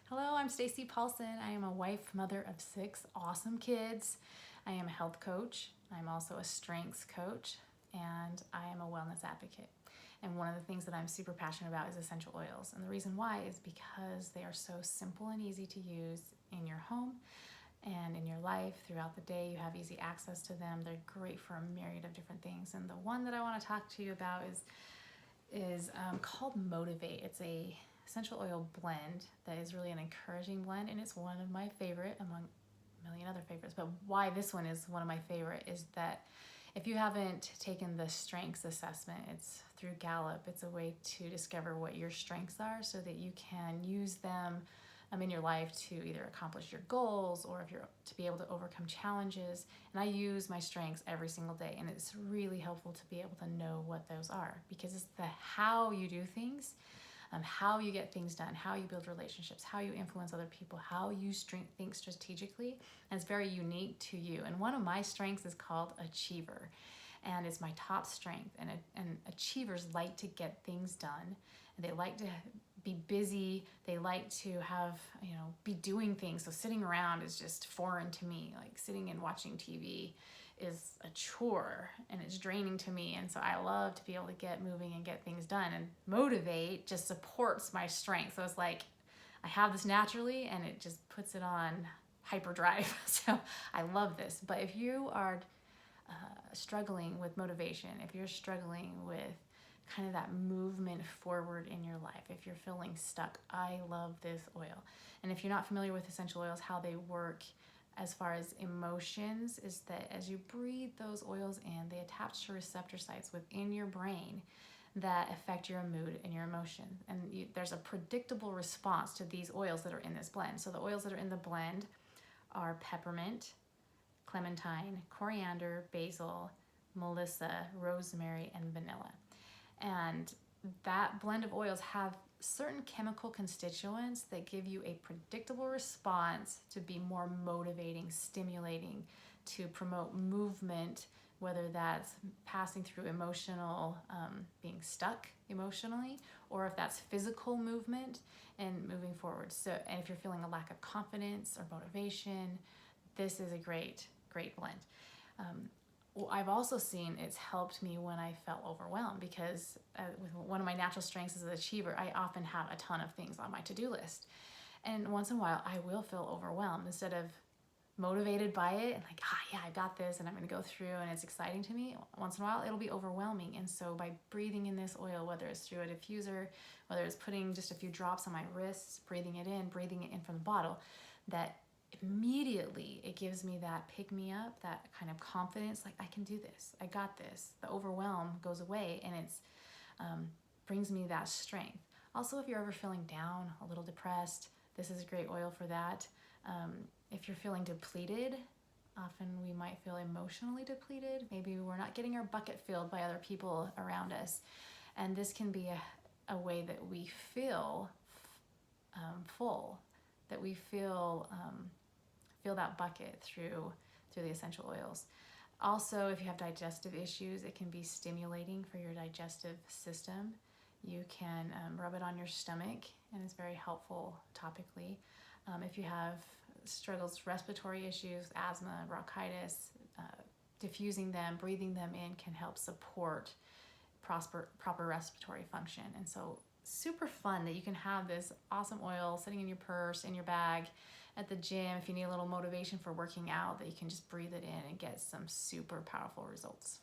Hello, I'm Stacy Paulson. I am a wife, mother of 6 awesome kids. I am a health coach. I'm also a strengths coach, and I am a wellness advocate. And one of the things that I'm super passionate about is essential oils. And the reason why is because they are so simple and easy to use in your home and in your life throughout the day. You have easy access to them. They're great for a myriad of different things. And the one that I want to talk to you about is called Motivate. It's a essential oil blend that is really an encouraging blend, and it's one of my favorite among a million other favorites. But why this one is one of my favorite is that if you haven't taken the strengths assessment, it's through Gallup. It's a way to discover what your strengths are so that you can use them in your life to either accomplish your goals or if you're to be able to overcome challenges. And I use my strengths every single day, and it's really helpful to be able to know what those are, because it's the how you do things, how you get things done, how you build relationships, how you influence other people, how you think strategically, and it's very unique to you. And one of my strengths is called achiever, and it's my top strength. And achievers like to get things done, and they like to be busy. They like to have, be doing things. So sitting around is just foreign to me. Like sitting and watching TV is a chore and it's draining to me. And so I love to be able to get moving and get things done, and Motivate just supports my strength. So it's like I have this naturally and it just puts it on hyperdrive. So I love this. But if you are struggling with motivation, if you're struggling with kind of that movement forward in your life, if you're feeling stuck, I love this oil. And if you're not familiar with essential oils, how they work as far as emotions is that as you breathe those oils in, they attach to receptor sites within your brain that affect your mood and your emotion. And there's a predictable response to these oils that are in this blend. So the oils that are in the blend are peppermint, clementine, coriander, basil, melissa, rosemary, and vanilla. And that blend of oils have certain chemical constituents that give you a predictable response to be more motivating, stimulating, to promote movement, whether that's passing through emotional, being stuck emotionally, or if that's physical movement and moving forward. So, and if you're feeling a lack of confidence or motivation, this is a great blend. I've also seen it's helped me when I felt overwhelmed, because with one of my natural strengths as an achiever, I often have a ton of things on my to-do list. And once in a while, I will feel overwhelmed instead of motivated by it and like, yeah, I got this and I'm going to go through and it's exciting to me. Once in a while, it'll be overwhelming. And so by breathing in this oil, whether it's through a diffuser, whether it's putting just a few drops on my wrists, breathing it in from the bottle, that immediately it gives me that pick me up, that kind of confidence, like I can do this, I got this. The overwhelm goes away, and it's brings me that strength. Also, if you're ever feeling down, a little depressed, this is a great oil for that. If you're feeling depleted, often we might feel emotionally depleted. Maybe we're not getting our bucket filled by other people around us, and this can be a way that we feel full, that we feel that bucket through the essential oils. Also, if you have digestive issues, it can be stimulating for your digestive system. You can rub it on your stomach, and it's very helpful topically. If you have struggles, respiratory issues, asthma, bronchitis, diffusing them, breathing them in can help support proper respiratory function. And so super fun that you can have this awesome oil sitting in your purse, in your bag, at the gym. If you need a little motivation for working out, that you can just breathe it in and get some super powerful results.